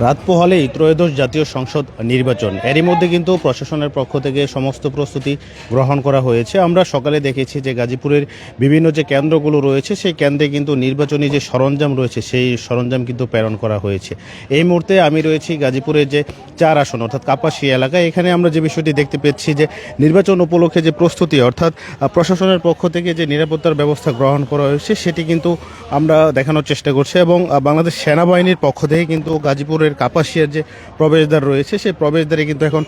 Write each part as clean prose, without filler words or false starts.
রাত পোহালেই ত্রয়োদশ জাতীয় সংসদ নির্বাচন, এরই মধ্যে কিন্তু প্রশাসনের পক্ষ থেকে সমস্ত প্রস্তুতি গ্রহণ করা হয়েছে। আমরা সকালে দেখেছি যে গাজীপুরের বিভিন্ন যে কেন্দ্রগুলো রয়েছে সেই কেন্দ্রে কিন্তু নির্বাচনী যে সরঞ্জাম রয়েছে সেই সরঞ্জাম কিন্তু প্রেরণ করা হয়েছে। এই মুহূর্তে আমি রয়েছি গাজীপুরের যে 4 আসন অর্থাৎ কাপাসিয়া এলাকায়। এখানে আমরা যে বিষয়টি দেখতে পেয়েছি যে নির্বাচন উপলক্ষে যে প্রস্তুতি অর্থাৎ প্রশাসনের পক্ষ থেকে যে নিরাপত্তার ব্যবস্থা গ্রহণ করা হয়েছে সেটি কিন্তু আমরা দেখানোর চেষ্টা করছি। এবং বাংলাদেশ সেনাবাহিনীর পক্ষ থেকে কিন্তু গাজীপুরের কাপাসিয়ার যে প্রবেশদ্বার রয়েছে সেই প্রবেশদ্বারে কিন্তু এখন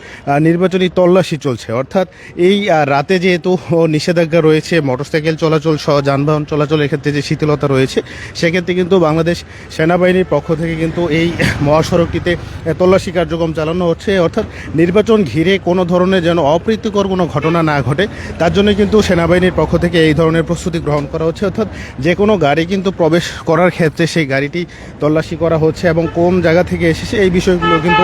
নির্বাচনী তল্লাশি চলছে। অর্থাৎ এই রাতে যেহেতু নিষেধাজ্ঞা রয়েছে, মোটরসাইকেল চলাচল সহ যানবাহন চলাচলের ক্ষেত্রে যে শিথিলতা রয়েছে, সেক্ষেত্রে কিন্তু বাংলাদেশ সেনাবাহিনীর পক্ষ থেকে কিন্তু এই মহাসড়কটিতে তল্লাশি কার্যক্রম চালানো হচ্ছে। অর্থাৎ নির্বাচন ঘিরে কোনো ধরনের যেন অপ্রীতিকর কোনো ঘটনা না ঘটে তার জন্য কিন্তু সেনাবাহিনীর পক্ষ থেকে এই ধরনের প্রস্তুতি গ্রহণ করা হচ্ছে। অর্থাৎ যে কোনো গাড়ি কিন্তু প্রবেশ করার ক্ষেত্রে সেই গাড়িটি তল্লাশি করা হচ্ছে এবং কোন জায়গা থেকে এসেছে এই বিষয়গুলো কিন্তু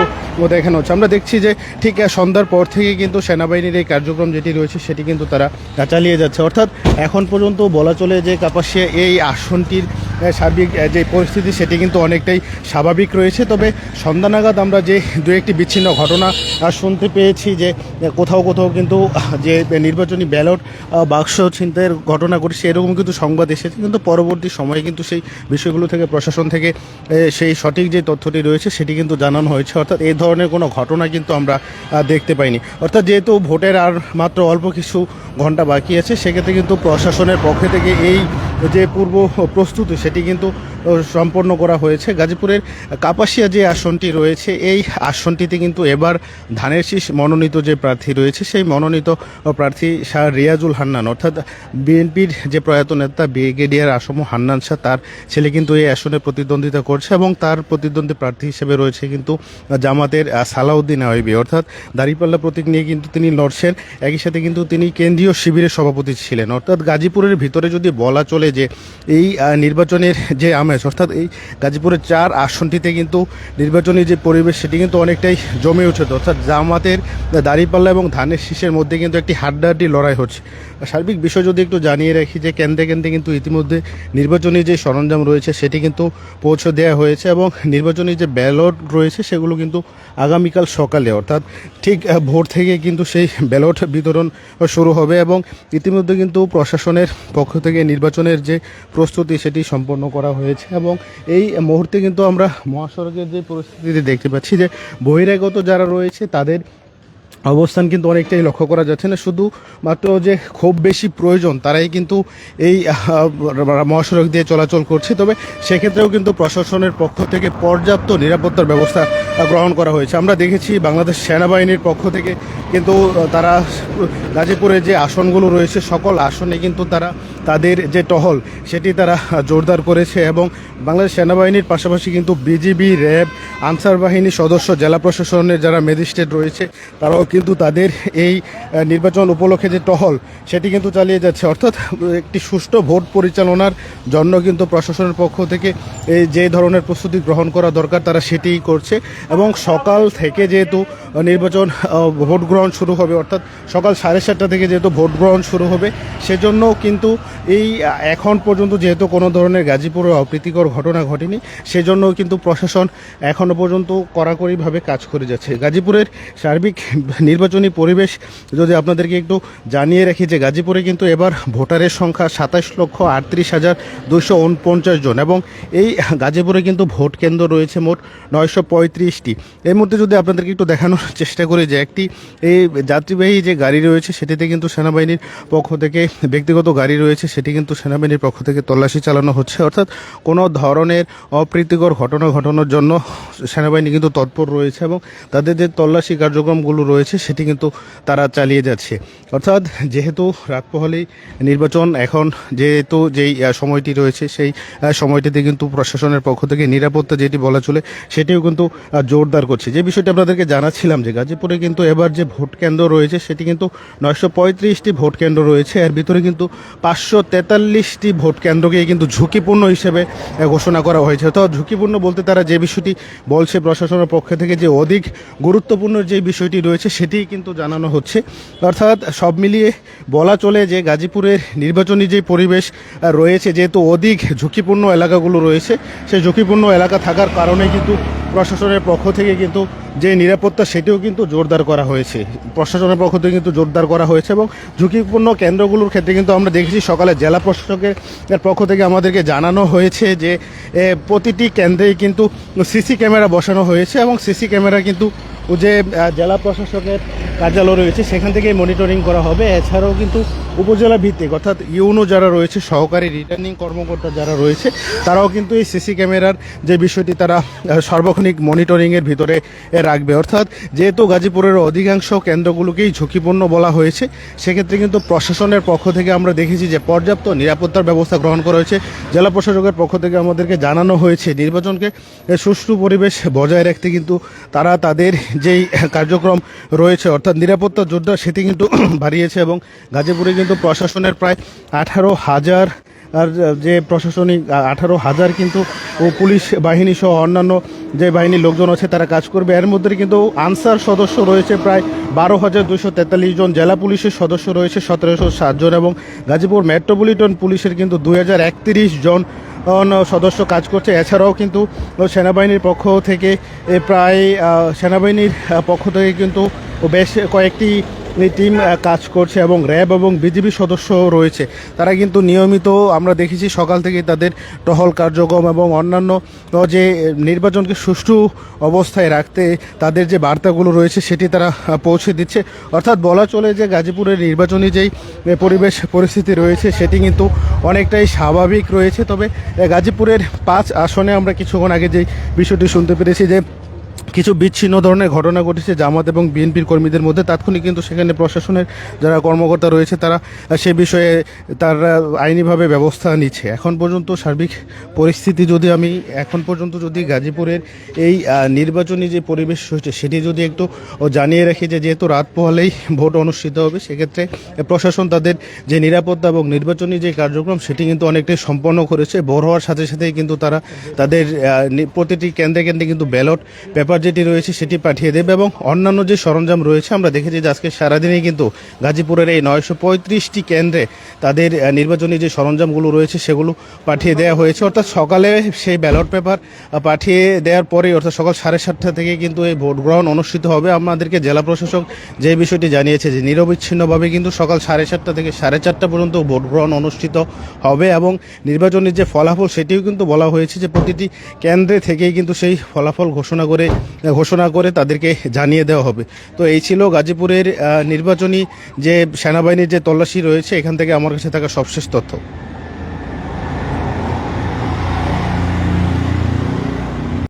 দেখানো হচ্ছে। আমরা দেখছি যে ঠিক সন্ধ্যার পর থেকে কিন্তু সেনাবাহিনীর এই কার্যক্রম যেটি রয়েছে সেটি কিন্তু তারা চালিয়ে যাচ্ছে। অর্থাৎ এখন পর্যন্ত বলা চলে যে কাপাসিয়া এই আসনটির সার্বিক যে পরিস্থিতি সেটি কিন্তু অনেকটাই স্বাভাবিক রয়েছে। তবে সন্ধ্যা নাগাদ আমরা যে দু একটি বিচ্ছিন্ন ঘটনা শুনতে পেয়েছি যে কোথাও কোথাও কিন্তু যে নির্বাচনী ব্যালট বাক্স ছিনতাইয়ের ঘটনা ঘটেছে এরকম কিন্তু সংবাদ এসেছে, কিন্তু পরবর্তী সময়ে কিন্তু সেই বিষয়গুলো থেকে প্রশাসন থেকে সেই সঠিক যে তথ্যটি রয়েছে সেটি কিন্তু জানানো হয়েছে। অর্থাৎ এই ধরনের কোনো ঘটনা কিন্তু আমরা দেখতে পাইনি। অর্থাৎ যেহেতু ভোটের আর মাত্র অল্প কিছু ঘন্টা বাকি আছে, সেক্ষেত্রে কিন্তু প্রশাসনের পক্ষ থেকে এই যে পূর্ব প্রস্তুতি সেটি কিন্তু সম্পন্ন করা হয়েছে। গাজীপুরের কাপাসিয়া যে আসনটি রয়েছে এই আসনটিতে কিন্তু এবার ধানের শীষ মনোনীত যে প্রার্থী রয়েছে সেই মনোনীত প্রার্থী শাহ রিয়াজুল হান্নান, অর্থাৎ বিএনপির যে প্রয়াত নেতা ব্রিগেডিয়ার আসম হান্নান শাহ তার ছেলে কিন্তু এই আসনে প্রতিদ্বন্দ্বিতা করছে এবং তার প্রতিদ্বন্দ্বী প্রার্থী হিসেবে রয়েছে কিন্তু জামাতের সালাউদ্দিন আইবি, অর্থাৎ দাঁড়িপাল্লা প্রতীক নিয়ে কিন্তু তিনি লড়ছেন। একই সাথে কিন্তু তিনি কেন্দ্রীয় শিবিরের সভাপতি ছিলেন। অর্থাৎ গাজীপুরের ভিতরে যদি বলা চলে যে এই নির্বাচনের যে আমেজ, অর্থাৎ এই গাজীপুরের 4 আসনটিতে কিন্তু নির্বাচনী যে পরিবেশ সেটি কিন্তু অনেকটাই জমে উঠেছে। অর্থাৎ জামাতের দাঁড়িপাল্লা এবং ধানের শীষের মধ্যে কিন্তু একটি হাড্ডাহাড্ডি লড়াই হচ্ছে। সার্বিক বিষয় যদি একটু জানিয়ে রাখি যে কেন্দ্রে কেন্দ্রে কিন্তু ইতিমধ্যে নির্বাচনী যে সরঞ্জাম রয়েছে সেটি কিন্তু পৌঁছে দেওয়া হয়েছে এবং নির্বাচনী যে ব্যালট রয়েছে সেগুলো কিন্তু আগামীকাল সকালে অর্থাৎ ঠিক ভোর থেকে কিন্তু সেই ব্যালট বিতরণ শুরু হবে। এবং ইতিমধ্যে কিন্তু প্রশাসনের পক্ষ থেকে নির্বাচনের যে প্রস্তুতি সেটি সম্পন্ন করা হয়েছে এবং এই মুহূর্তে কিন্তু আমরা মহাসড়কের যে পরিস্থিতি দেখতে পাচ্ছি যে বহিরাগত যারা রয়েছে তাদের অবস্থান কিন্তু অনেকটাই লক্ষ্য করা যাচ্ছে না। শুধু মাত্র যে খুব বেশি প্রয়োজন তারাই কিন্তু এই মহাসড়ক দিয়ে চলাচল করছে। তবে সেক্ষেত্রেও কিন্তু প্রশাসনের পক্ষ থেকে পর্যাপ্ত নিরাপত্তার ব্যবস্থা গ্রহণ করা হয়েছে। আমরা দেখেছি বাংলাদেশ সেনাবাহিনীর পক্ষ থেকে কিন্তু তারা গাজীপুরে যে আসনগুলো রয়েছে সকল আসনে কিন্তু তারা তাদের যে টহল সেটি তারা জোরদার করেছে এবং বাংলাদেশ সেনাবাহিনীর পাশাপাশি কিন্তু বিজিবি, র্যাব, আনসার বাহিনীর সদস্য, জেলা প্রশাসনের যারা ম্যাজিস্ট্রেট রয়েছে তারাও কিন্তু তাদের এই নির্বাচন উপলক্ষে যে টহল সেটি কিন্তু চালিয়ে যাচ্ছে। অর্থাৎ একটি সুষ্ঠু ভোট পরিচালনার জন্য কিন্তু প্রশাসনের পক্ষ থেকে এই যে ধরনের প্রস্তুতি গ্রহণ করা দরকার তারা সেটিই করছে। এবং সকাল থেকে যেহেতু নির্বাচন ভোট গ্রহণ শুরু হবে, অর্থাৎ সকাল 7:30 থেকে যেহেতু ভোট গ্রহণ শুরু হবে সেজন্য কিন্তু এই এখন পর্যন্ত যেহেতু কোনো ধরনের গাজীপুরে অপ্রীতিকর ঘটনা ঘটেনি সেজন্য কিন্তু প্রশাসন এখনও পর্যন্ত কড়াকড়িভাবে কাজ করে যাচ্ছে। গাজীপুরের সার্বিক নির্বাচনী পরিবেশ যদি আপনাদেরকে একটু জানিয়ে রাখি যে গাজীপুরে কিন্তু এবার ভোটারের সংখ্যা 27,38,249 জন এবং এই গাজীপুরে কিন্তু ভোট কেন্দ্র রয়েছে মোট 935টি। এর মধ্যে যদি আপনাদেরকে একটু দেখানোর চেষ্টা করি যে একটি এই যাত্রীবাহী যে গাড়ি রয়েছে সেটিতে কিন্তু সেনাবাহিনীর পক্ষ থেকে ব্যক্তিগত গাড়ি রয়েছে সেটি কিন্তু সেনাবাহিনীর পক্ষ থেকে তল্লাশি চালানো হচ্ছে। অর্থাৎ কোনো ধরনের অপ্রীতিকর ঘটনা ঘটানোর জন্য সেনাবাহিনী কিন্তু তৎপর রয়েছে এবং তাদের যে তল্লাশি কার্যক্রমগুলো রয়েছে সেটি কিন্তু তারা চালিয়ে যাচ্ছে। অর্থাৎ যেহেতু রাত পোহালেই নির্বাচন, এখন যেহেতু যেই সময়টি রয়েছে সেই সময়টিতে কিন্তু প্রশাসনের পক্ষ থেকে নিরাপত্তা যেটি বলা চলে সেটিও কিন্তু জোরদার করছে। যে বিষয়টি আপনাদেরকে জানাচ্ছিলাম যে গাজীপুরে কিন্তু এবার যে ভোট কেন্দ্র রয়েছে সেটি কিন্তু 935টি ভোট কেন্দ্র রয়েছে, এর ভিতরে কিন্তু 543টি ভোট কেন্দ্রকে কিন্তু ঝুঁকিপূর্ণ হিসেবে ঘোষণা করা হয়েছে। অর্থাৎ ঝুঁকিপূর্ণ বলতে তারা যে বিষয়টি বলছে প্রশাসনের পক্ষ থেকে যে অধিক গুরুত্বপূর্ণ যে বিষয়টি রয়েছে সেটিই কিন্তু জানানো হচ্ছে। অর্থাৎ সব মিলিয়ে বলা চলে যে গাজীপুরের নির্বাচনী যে পরিবেশ রয়েছে, যেহেতু অধিক ঝুঁকিপূর্ণ এলাকাগুলো রয়েছে সেই ঝুঁকিপূর্ণ এলাকা থাকার কারণে কিন্তু প্রশাসনের পক্ষ থেকে কিন্তু যে নিরাপত্তা সেটিও কিন্তু জোরদার করা হয়েছে। প্রশাসনের পক্ষ থেকে কিন্তু জোরদার করা হয়েছে এবং ঝুঁকিপূর্ণ কেন্দ্রগুলোর ক্ষেত্রে কিন্তু আমরা দেখেছি সকালে জেলা প্রশাসকের পক্ষ থেকে আমাদেরকে জানানো হয়েছে যে প্রতিটি কেন্দ্রেই কিন্তু সিসি ক্যামেরা বসানো হয়েছে এবং সিসি ক্যামেরা কিন্তু যে জেলা প্রশাসকের কার্যালয় রয়েছে সেখান থেকেই মনিটরিং করা হবে। এছাড়াও কিন্তু উপজেলা ভিত্তিক অর্থাৎ ইউনো যারা রয়েছে, সহকারী রিটার্নিং কর্মকর্তা যারা রয়েছে, তারাও কিন্তু এই সিসি ক্যামেরার যে বিষয়টি তারা সার্বক্ষণিক মনিটরিংয়ের ভিতরে রাখবে। অর্থাৎ যেহেতু গাজীপুরের অধিকাংশ কেন্দ্রগুলোকেই ঝুঁকিপূর্ণ বলা হয়েছে, সেক্ষেত্রে কিন্তু প্রশাসনের পক্ষ থেকে আমরা দেখেছি যে পর্যাপ্ত নিরাপত্তার ব্যবস্থা গ্রহণ করা হয়েছে। জেলা প্রশাসকের পক্ষ থেকে আমাদেরকে জানানো হয়েছে নির্বাচনকে সুষ্ঠু পরিবেশ বজায় রাখতে কিন্তু তারা তাদের যেই কার্যক্রম রয়েছে অর্থাৎ নিরাপত্তা যোদ্ধা সেটি কিন্তু বাড়িয়েছে এবং গাজীপুরে কিন্তু প্রশাসনের প্রায় 18,000 আর যে প্রশাসনিক 18,000 কিন্তু ও পুলিশ বাহিনী সহ অন্যান্য যে বাহিনীর লোকজন আছে তারা কাজ করবে। এর মধ্যে কিন্তু আনসার সদস্য রয়েছে প্রায় 12,243 জন, জেলা পুলিশের সদস্য রয়েছে 1,707 জন এবং গাজীপুর মেট্রোপলিটন পুলিশের কিন্তু 2,031 জন সদস্য কাজ করছে। এছাড়াও কিন্তু সেনাবাহিনীর পক্ষ থেকে প্রায় সেনাবাহিনীর পক্ষ থেকে কিন্তু বেশ কয়েকটি টিম কাজ করছে এবং র্যাব এবং বিজিবি সদস্য রয়েছে। তারা কিন্তু নিয়মিত আমরা দেখেছি সকাল থেকে তাদের টহল কার্যক্রম এবং অন্যান্য যে নির্বাচনকে সুষ্ঠু অবস্থায় রাখতে তাদের যে বার্তাগুলো রয়েছে সেটি তারা পৌঁছে দিচ্ছে। অর্থাৎ বলা চলে যে গাজীপুরের নির্বাচনী যেই পরিবেশ পরিস্থিতি রয়েছে সেটি কিন্তু অনেকটাই স্বাভাবিক রয়েছে। তবে গাজীপুরের 5 আসনে আমরা কিছুক্ষণ আগে যেই বিষয়টি শুনতে পেরেছি যে কিছু বিচ্ছিন্ন ধরনের ঘটনা ঘটেছে জামাত এবং বিএনপির কর্মীদের মধ্যে, তাৎক্ষণিক কিন্তু সেখানে প্রশাসনের যারা কর্মকর্তা রয়েছে তারা সে বিষয়ে তারা আইনিভাবে ব্যবস্থা নিচ্ছে। এখন পর্যন্ত সার্বিক পরিস্থিতি যদি আমি এখন পর্যন্ত যদি গাজীপুরের এই নির্বাচনী যে পরিবেশ হয়েছে সেটি যদি একটু জানিয়ে রাখি যে যেহেতু রাত পোহালেই ভোট অনুষ্ঠিত হবে, সেক্ষেত্রে প্রশাসন তাদের যে নিরাপত্তা এবং নির্বাচনী যে কার্যক্রম সেটি কিন্তু অনেকটাই সম্পন্ন করেছে। ভোর হওয়ার সাথে সাথেই কিন্তু তারা তাদের প্রতিটি কেন্দ্রে কেন্দ্রে কিন্তু ব্যালট পেপার যেটি রয়েছে সেটি পাঠিয়ে দেবে এবং অন্যান্য যে সরঞ্জাম রয়েছে আমরা দেখেছি যে আজকে সারাদিনেই কিন্তু গাজীপুরের এই 935টি কেন্দ্রে তাদের নির্বাচনী যে সরঞ্জামগুলো রয়েছে সেগুলো পাঠিয়ে দেওয়া হয়েছে। অর্থাৎ সকালে সেই ব্যালট পেপার পাঠিয়ে দেওয়ার পরেই অর্থাৎ সকাল 7:30 থেকে কিন্তু এই ভোট গ্রহণ অনুষ্ঠিত হবে। আমাদেরকে জেলা প্রশাসক যে বিষয়টি জানিয়েছে যে নিরবিচ্ছিন্নভাবে কিন্তু সকাল 7:30 থেকে 4:30 পর্যন্ত ভোট গ্রহণ অনুষ্ঠিত হবে এবং নির্বাচনের যে ফলাফল সেটিও কিন্তু বলা হয়েছে যে প্রতিটি কেন্দ্রে থেকেই কিন্তু সেই ফলাফল ঘোষণা করে তাদেরকে জানিয়ে দেওয়া হবে। তো এই ছিল গাজীপুরের নির্বাচনী যে সেনাবাহিনীর যে তল্লাশি রয়েছে এখান থেকে আমার কাছে থাকা সবশেষ তথ্য।